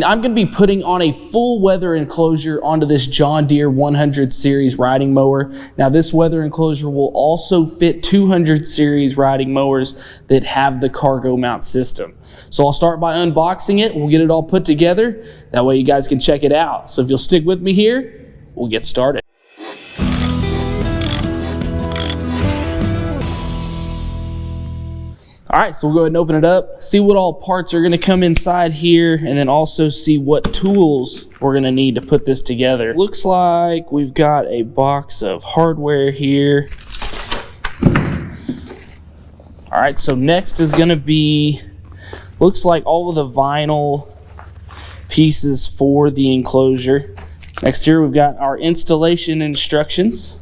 I'm going to be putting on a full weather enclosure onto this John Deere 100 series riding mower. Now this weather enclosure will also fit 200 series riding mowers that have the cargo mount system. So I'll start by unboxing it. We'll get it all put together. That way you guys can check it out. So if you'll stick with me here, we'll get started. All right, so we'll go ahead and open it up, see what all parts are gonna come inside here, and then also see what tools we're gonna need to put this together. Looks like we've got a box of hardware here. All right, so next is gonna be, looks like all of the vinyl pieces for the enclosure. Next here, we've got our installation instructions.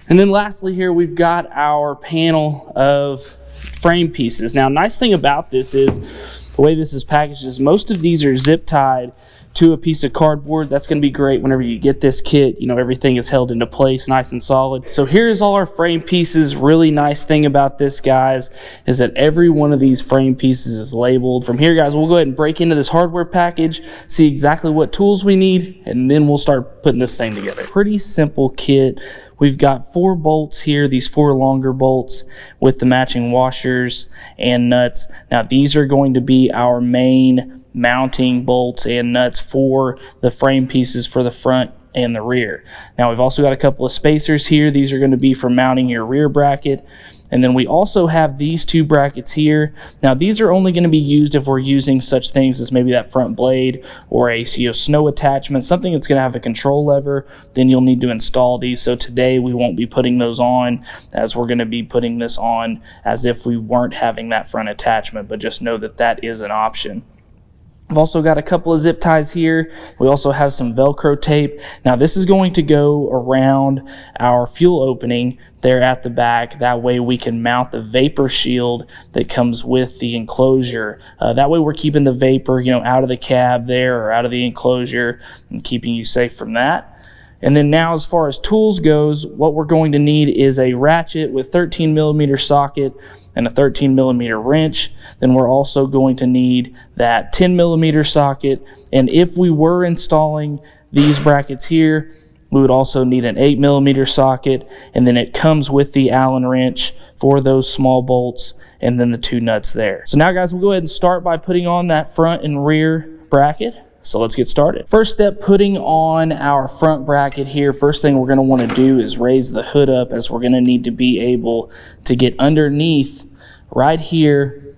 And then lastly here, we've got our panel of frame pieces. Now, nice thing about this is the way this is packaged is most of these are zip tied to a piece of cardboard. That's going to be great whenever you get this kit. You know, everything is held into place nice and solid. So here's all our frame pieces. Really nice thing about this, guys, is that every one of these frame pieces is labeled. From here, guys, we'll go ahead and break into this hardware package, see exactly what tools we need, and then we'll start putting this thing together. Pretty simple kit. We've got 4 bolts here, these 4 longer bolts with the matching washers and nuts. Now these are going to be our main mounting bolts and nuts for the frame pieces for the front and the rear. Now we've also got a couple of spacers here. These are going to be for mounting your rear bracket. And then we also have these 2 brackets here. Now these are only going to be used if we're using such things as maybe that front blade or a snow attachment, something that's going to have a control lever. Then you'll need to install these. So today we won't be putting those on, as we're going to be putting this on as if we weren't having that front attachment, but just know that that is an option. I've also got a couple of zip ties here. We also have some Velcro tape. Now this is going to go around our fuel opening there at the back. That way we can mount the vapor shield that comes with the enclosure. That way we're keeping the vapor, out of the cab there or out of the enclosure and keeping you safe from that. And then now, as far as tools goes, what we're going to need is a ratchet with 13mm socket and a 13mm wrench. Then we're also going to need that 10mm socket. And if we were installing these brackets here, we would also need an 8mm socket. And then it comes with the Allen wrench for those small bolts and then the 2 nuts there. So now, guys, we'll go ahead and start by putting on that front and rear bracket. So let's get started. First step, putting on our front bracket here. First thing we're going to want to do is raise the hood up, as we're going to need to be able to get underneath right here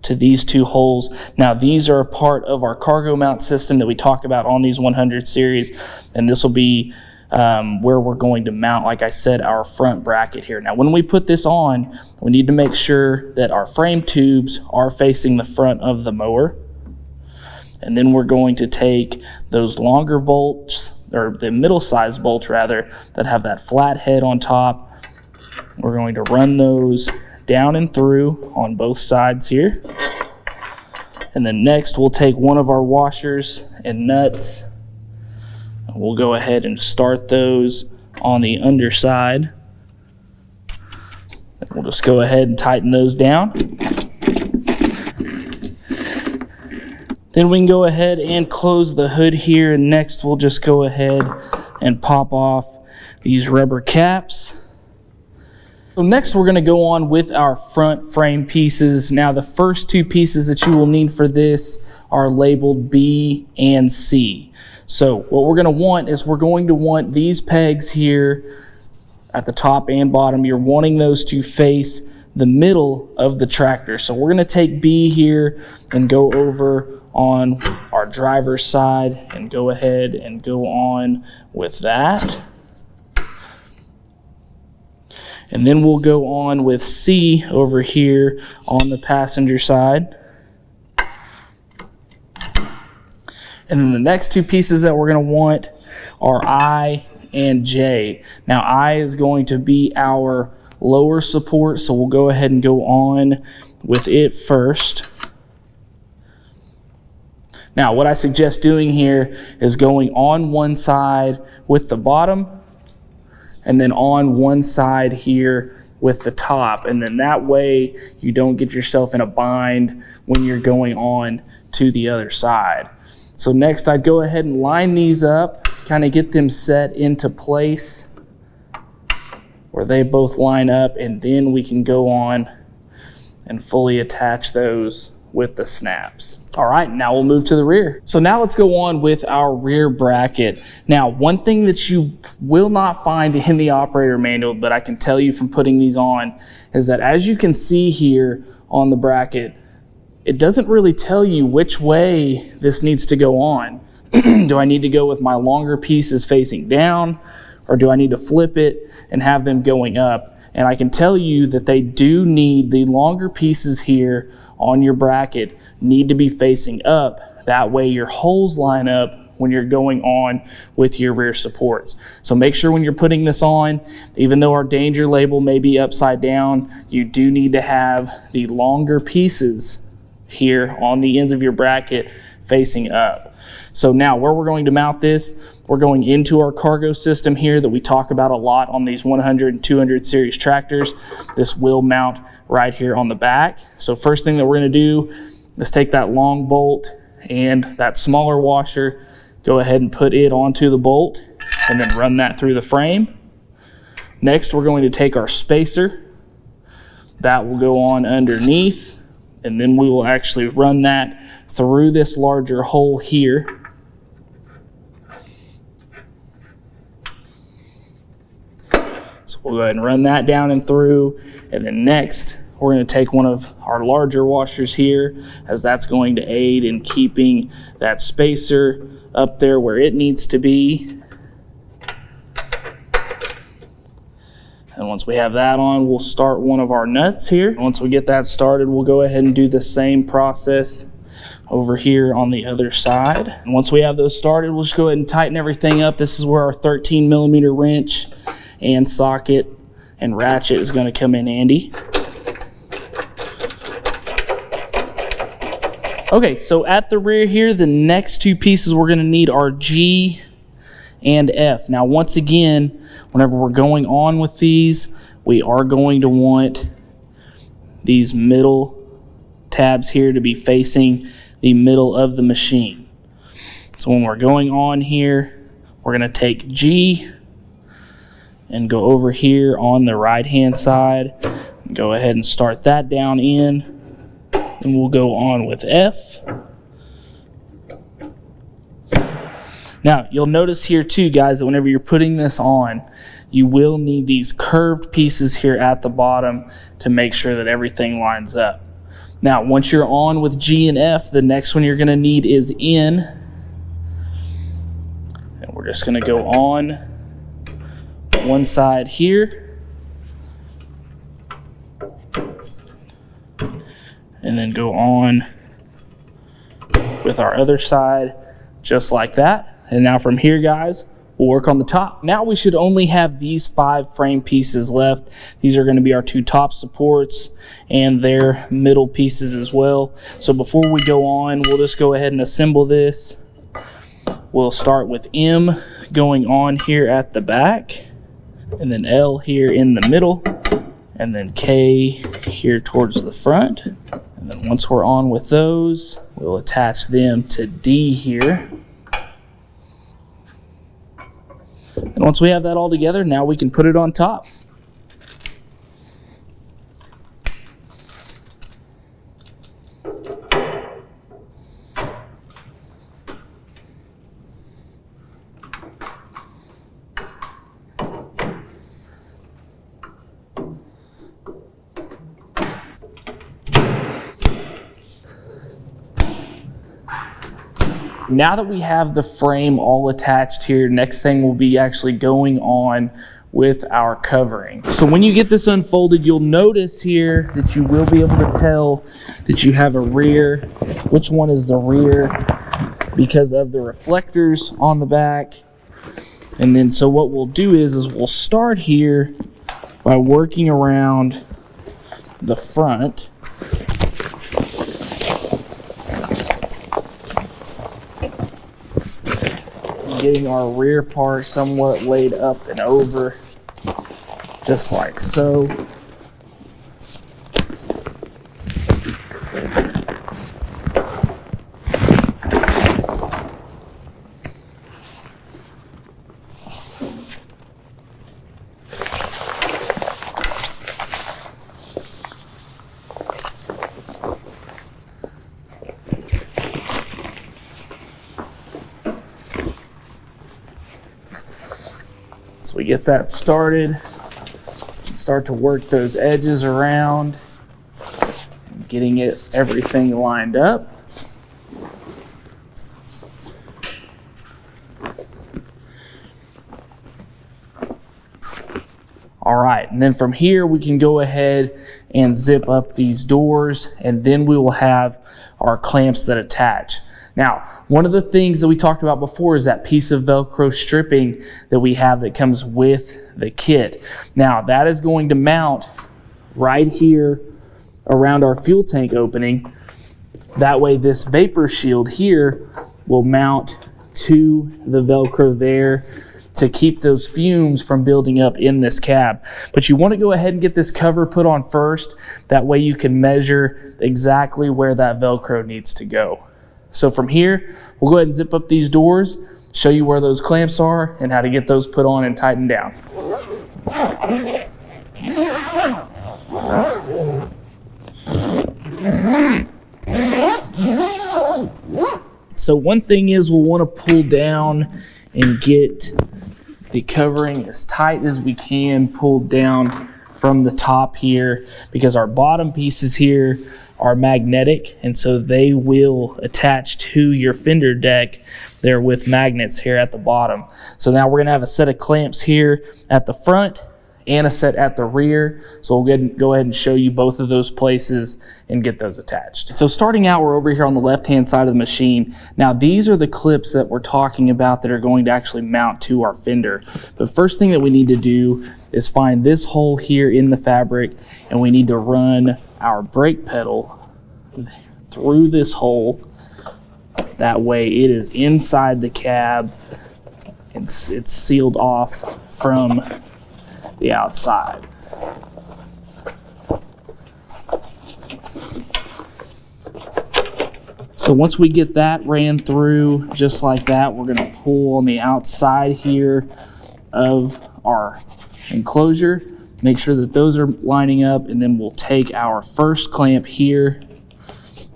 to these 2 holes. Now these are a part of our cargo mount system that we talk about on these 100 series, and this will be where we're going to mount, like I said, our front bracket here. Now when we put this on, we need to make sure that our frame tubes are facing the front of the mower. And then we're going to take those longer bolts, or the middle-sized bolts rather, that have that flat head on top. We're going to run those down and through on both sides here. And then next we'll take one of our washers and nuts. And we'll go ahead and start those on the underside. And we'll just go ahead and tighten those down. Then we can go ahead and close the hood here, and next we'll just go ahead and pop off these rubber caps. So next we're going to go on with our front frame pieces. Now the first 2 pieces that you will need for this are labeled B and C. So what we're going to want is we're going to want these pegs here at the top and bottom. You're wanting those to face the middle of the tractor. So we're going to take B here and go over on our driver's side and go ahead and go on with that. And then we'll go on with C over here on the passenger side. And then the next 2 pieces that we're going to want are I and J. Now I is going to be our lower support, so we'll go ahead and go on with it first. Now what I suggest doing here is going on one side with the bottom, and then on one side here with the top, and then that way you don't get yourself in a bind when you're going on to the other side. So next I'd go ahead and line these up, kind of get them set into place where they both line up, and then we can go on and fully attach those with the snaps. All right, now we'll move to the rear. So now let's go on with our rear bracket. Now, one thing that you will not find in the operator manual, but I can tell you from putting these on, is that as you can see here on the bracket, it doesn't really tell you which way this needs to go on. Do I need to go with my longer pieces facing down, or do I need to flip it and have them going up? And I can tell you that they do need the longer pieces here on your bracket need to be facing up. That way your holes line up when you're going on with your rear supports. So make sure when you're putting this on, even though our danger label may be upside down, you do need to have the longer pieces here on the ends of your bracket facing up. So now where we're going to mount this, we're going into our cargo system here that we talk about a lot on these 100 and 200 series tractors. This will mount right here on the back. So first thing that we're going to do is take that long bolt and that smaller washer, go ahead and put it onto the bolt and then run that through the frame. Next, we're going to take our spacer. That will go on underneath, and then we will actually run that through this larger hole here. So we'll go ahead and run that down and through, and then next we're going to take one of our larger washers here, as that's going to aid in keeping that spacer up there where it needs to be. And once we have that on, we'll start one of our nuts here. Once we get that started, we'll go ahead and do the same process over here on the other side. And once we have those started, we'll just go ahead and tighten everything up. This is where our 13mm wrench and socket and ratchet is going to come in handy. Okay, so at the rear here, the next two pieces we're going to need are G and F. Now, once again, whenever we're going on with these, we are going to want these middle tabs here to be facing the middle of the machine. So when we're going on here, we're going to take G and go over here on the right hand side, go ahead and start that down in, and we'll go on with F. Now, you'll notice here too, guys, that whenever you're putting this on, you will need these curved pieces here at the bottom to make sure that everything lines up. Now, once you're on with G and F, the next one you're going to need is N. And we're just going to go on one side here. And then go on with our other side, just like that. And now from here, guys, we'll work on the top. Now we should only have these 5 frame pieces left. These are going to be our 2 top supports and their middle pieces as well. So before we go on, we'll just go ahead and assemble this. We'll start with M going on here at the back, and then L here in the middle, and then K here towards the front. And then once we're on with those, we'll attach them to D here. And once we have that all together, now we can put it on top. Now that we have the frame all attached here, next thing will be actually going on with our covering. So when you get this unfolded, you'll notice here that you will be able to tell that you have a rear, which one is the rear, because of the reflectors on the back. And then so what we'll do is we'll start here by working around the front. Getting our rear part somewhat laid up and over, just like so. we get that started, start to work those edges around, getting everything lined up. All right, and then from here we can go ahead and zip up these doors, and then we will have our clamps that attach. Now, one of the things that we talked about before is that piece of Velcro stripping that we have that comes with the kit. Now, that is going to mount right here around our fuel tank opening. That way this vapor shield here will mount to the Velcro there to keep those fumes from building up in this cab. But you want to go ahead and get this cover put on first. That way you can measure exactly where that Velcro needs to go. So from here, we'll go ahead and zip up these doors, show you where those clamps are and how to get those put on and tightened down. So one thing is we'll want to pull down and get the covering as tight as we can pulled down from the top here, because our bottom pieces here are magnetic, and so they will attach to your fender deck there with magnets here at the bottom. So now we're gonna have a set of clamps here at the front and a set at the rear. So we'll go ahead and show you both of those places and get those attached. So starting out, we're over here on the left-hand side of the machine. Now these are the clips that we're talking about that are going to actually mount to our fender. The first thing that we need to do is find this hole here in the fabric, and we need to run our brake pedal through this hole. That way it is inside the cab and it's sealed off from the outside. So once we get that ran through just like that, we're going to pull on the outside here of our enclosure, make sure that those are lining up, and then we'll take our first clamp here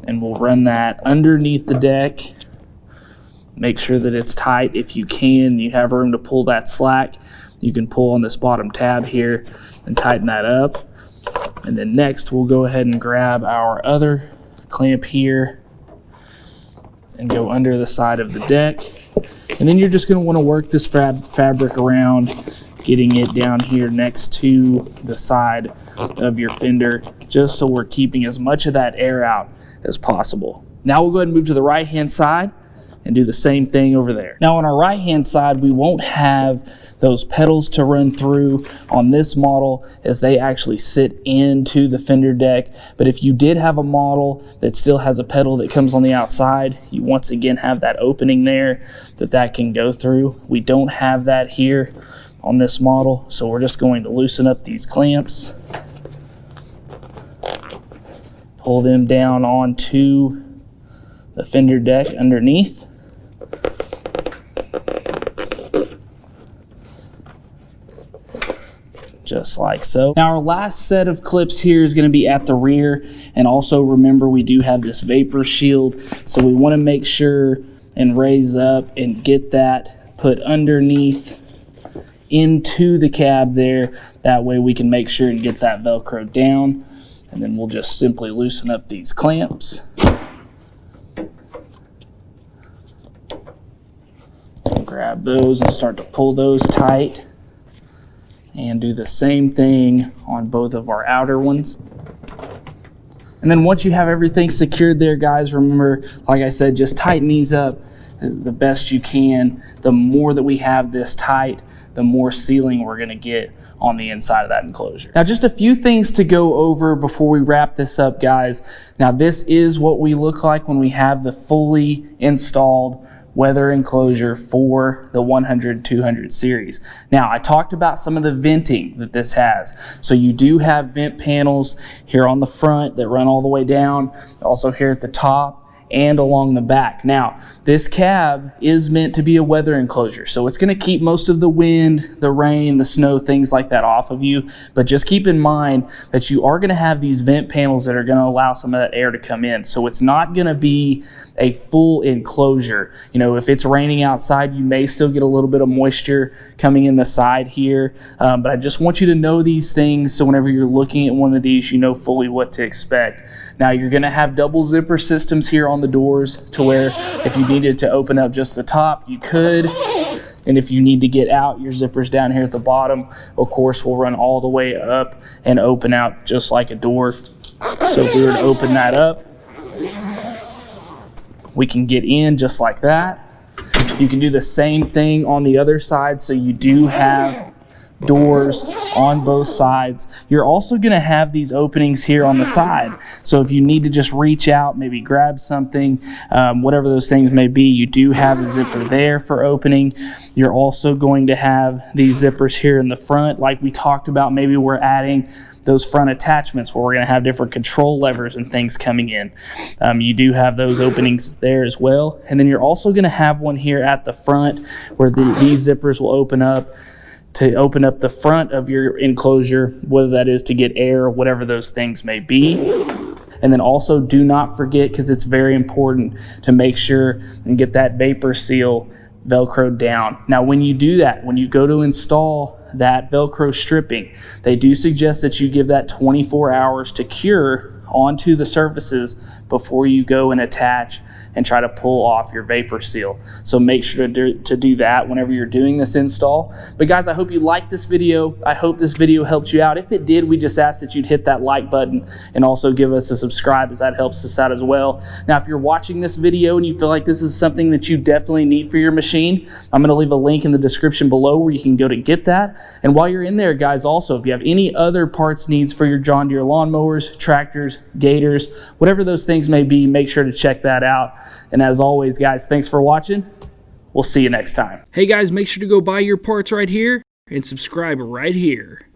and we'll run that underneath the deck. Make sure that it's tight. If you can, you have room to pull that slack, you can pull on this bottom tab here and tighten that up. And then next we'll go ahead and grab our other clamp here and go under the side of the deck. And then you're just going to want to work this fabric around, getting it down here next to the side of your fender, just so we're keeping as much of that air out as possible. Now we'll go ahead and move to the right hand side and do the same thing over there. Now on our right hand side, we won't have those pedals to run through on this model, as they actually sit into the fender deck. But if you did have a model that still has a pedal that comes on the outside, you once again have that opening there that can go through. We don't have that here on this model, so we're just going to loosen up these clamps, pull them down onto the fender deck underneath. Just like so. Now our last set of clips here is going to be at the rear, and also remember we do have this vapor shield, so we want to make sure and raise up and get that put underneath into the cab there. That way we can make sure and get that Velcro down, and then we'll just simply loosen up these clamps. Grab those and start to pull those tight, and do the same thing on both of our outer ones. And then once you have everything secured there, guys, remember, like I said, just tighten these up as the best you can. The more that we have this tight, the more sealing we're going to get on the inside of that enclosure. Now, just a few things to go over before we wrap this up, guys. Now, this is what we look like when we have the fully installed weather enclosure for the 100-200 series. Now, I talked about some of the venting that this has. So you do have vent panels here on the front that run all the way down, also here at the top, and along the back. Now, this cab is meant to be a weather enclosure, so it's going to keep most of the wind, the rain, the snow, things like that off of you. But just keep in mind that you are going to have these vent panels that are going to allow some of that air to come in. So it's not going to be a full enclosure. You know, if it's raining outside, you may still get a little bit of moisture coming in the side here. But I just want you to know these things, so whenever you're looking at one of these, you know fully what to expect. Now, you're going to have double zipper systems here on the doors, to where if you needed to open up just the top, you could. And if you need to get out, your zipper's down here at the bottom, of course, will run all the way up and open out just like a door. So if we were to open that up, we can get in just like that. You can do the same thing on the other side, so you do have doors on both sides. You're also going to have these openings here on the side, so if you need to just reach out, maybe grab something, whatever those things may be, you do have a zipper there for opening. You're also going to have these zippers here in the front, like we talked about. Maybe we're adding those front attachments where we're going to have different control levers and things coming in. You do have those openings there as well. And then you're also going to have one here at the front where these zippers will open up to open up the front of your enclosure, whether that is to get air or whatever those things may be. And then also do not forget, because it's very important, to make sure and get that vapor seal Velcroed down. Now, when you do that, when you go to install that Velcro stripping, they do suggest that you give that 24 hours to cure onto the surfaces before you go and attach and try to pull off your vapor seal. So make sure to do that whenever you're doing this install. But guys, I hope you liked this video. I hope this video helped you out. If it did, we just ask that you'd hit that like button and also give us a subscribe, as that helps us out as well. Now, if you're watching this video and you feel like this is something that you definitely need for your machine, I'm going to leave a link in the description below where you can go to get that. And while you're in there, guys, also, if you have any other parts needs for your John Deere lawnmowers, tractors, gators, whatever those things may be, make sure to check that out. And as always, guys, thanks for watching. We'll see you next time. Hey guys, make sure to go buy your parts right here and subscribe right here.